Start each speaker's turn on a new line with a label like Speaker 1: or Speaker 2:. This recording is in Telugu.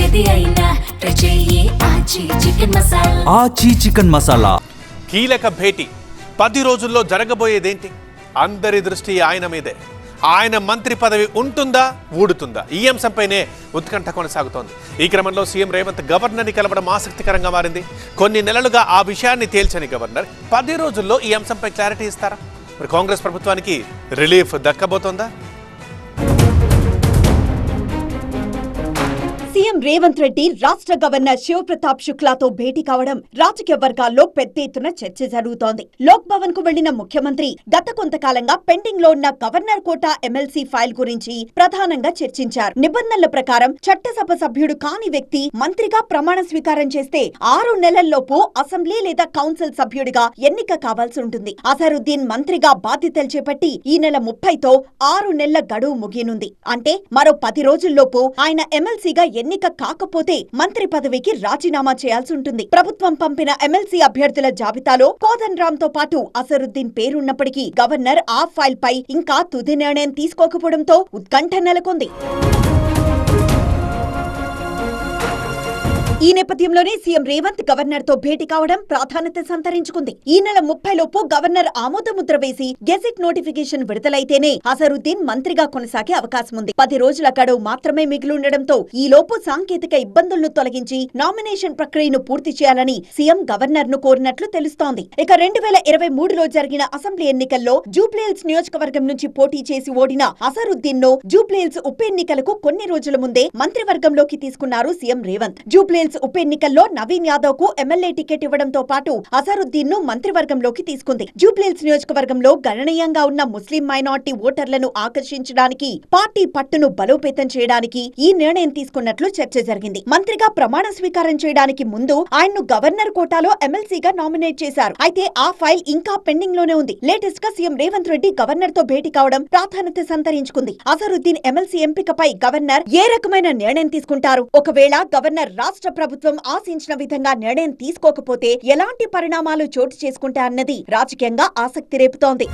Speaker 1: ఏది అయినా ట్రై చెయ్యి ఆచి చికెన్ మసాలా.
Speaker 2: ఆచి చికెన్ మసాలా
Speaker 3: కీలక భేటీ 10 రోజుల్లో జరగబోయేదేంటి? అందరి దృష్టి ఆయన మీదే. ఆయన మంత్రి పదవి ఉంటుందా ఊడుతుందా? ఈ అంశంపైనే ఉత్కంఠ కొనసాగుతోంది. ఈ క్రమంలో సీఎం రేవంత్ గవర్నర్ని కలవడం ఆసక్తికరంగా మారింది. కొన్ని నెలలుగా ఆ విషయాన్ని తేల్చని గవర్నర్ 10 రోజుల్లో ఈ అంశంపై క్లారిటీ ఇస్తారా? మరి కాంగ్రెస్ ప్రభుత్వానికి రిలీఫ్ దక్కబోతోందా?
Speaker 4: సీఎం రేవంత్ రెడ్డి రాష్ట్ర గవర్నర్ శివప్రతాప్ శుక్లాతో భేటీ కావడం రాజకీయ వర్గాల్లో పెద్ద ఎత్తున చర్చ జరుగుతోంది. లోక్ భవన్ కు వెళ్లిన ముఖ్యమంత్రి గత కొంతకాలంగా పెండింగ్ లో ఉన్న గవర్నర్ కోటా ఎమ్మెల్సీ ఫైల్ గురించి ప్రధానంగా చర్చించారు. నిబంధనల ప్రకారం చట్టసభ సభ్యుడు కాని వ్యక్తి మంత్రిగా ప్రమాణ స్వీకారం చేస్తే 6 నెలల్లోపు అసెంబ్లీ లేదా కౌన్సిల్ సభ్యుడిగా ఎన్నిక కావాల్సి ఉంటుంది. అజరుద్దీన్ మంత్రిగా బాధ్యతలు చేపట్టి ఈ నెల 30తో 6 నెలల గడువు ముగియనుంది. అంటే మరో 10 రోజుల్లోపు ఆయన ఎమ్మెల్సీగా ఎన్నిక కాకపోతే మంత్రి పదవికి రాజీనామా చేయాల్సి ఉంటుంది. ప్రభుత్వం పంపిన ఎమ్మెల్సీ అభ్యర్థుల జాబితాలో కోదండరామ్ తో పాటు అసరుద్దీన్ పేరున్నప్పటికీ గవర్నర్ ఆ ఫైల్ పై ఇంకా తుది నిర్ణయం తీసుకోకపోవడంతో ఉత్కంఠ నెలకొంది. ఈ నేపథ్యంలోనే సీఎం రేవంత్ గవర్నర్ తో భేటీ కావడం ప్రాధాన్యత సంతరించుకుంది. ఈ నెల 30 లోపు గవర్నర్ ఆమోదముద్ర వేసి గెజెట్ నోటిఫికేషన్ విడుదలైతేనే అజరుద్దీన్ మంత్రిగా కొనసాగే అవకాశం ఉంది. 10 రోజుల గడువు మాత్రమే మిగిలుండడంతో ఈ లోపు సాంకేతిక ఇబ్బందులను తొలగించి నామినేషన్ ప్రక్రియను పూర్తి చేయాలని సీఎం గవర్నర్ ను కోరినట్లు తెలుస్తోంది. ఇక 2023లో జరిగిన అసెంబ్లీ ఎన్నికల్లో జూబ్లీహిల్స్ నియోజకవర్గం నుంచి పోటీ చేసి ఓడిన అజరుద్దీన్ ను జూబ్లీహిల్స్ ఉప ఎన్నికలకు కొన్ని రోజుల ముందే మంత్రివర్గంలోకి తీసుకున్నారు సీఎం రేవంత్. జూబ్లీహిల్స్ ఉప ఎన్నికల్లో నవీన్ యాదవ్ కు ఎమ్మెల్యే టికెట్ ఇవ్వడంతో పాటు అజరుద్దీన్ ను మంత్రివర్గంలోకి తీసుకుంది. జూబ్లీహిల్స్ నియోజకవర్గంలో గణనీయంగా ఉన్న ముస్లిం మైనార్టీ ఓటర్లను ఆకర్షించడానికి, పార్టీ పట్టును బలోపేతం చేయడానికి ఈ నిర్ణయం తీసుకున్నట్లు చర్చ జరిగింది. మంత్రిగా ప్రమాణ స్వీకారం చేయడానికి ముందు ఆయన్ను గవర్నర్ కోటాలో ఎమ్మెల్సీగా నామినేట్ చేశారు. అయితే ఆ ఫైల్ ఇంకా పెండింగ్ లోనే ఉంది. లేటెస్ట్ గా సీఎం రేవంత్ రెడ్డి గవర్నర్ తో భేటీ కావడం ప్రాధాన్యత సంతరించుకుంది. అజరుద్దీన్ ఎమ్మెల్సీ ఎంపికపై గవర్నర్ ఏ రకమైన నిర్ణయం తీసుకుంటారు? ఒకవేళ గవర్నర్ రాష్ట్ర ప్రభుత్వం ఆశించిన విధంగా నిర్ణయం తీసుకోకపోతే ఎలాంటి పరిణామాలు చోటు చేసుకుంటాయన్నది రాజకీయంగా ఆసక్తి రేపుతోంది.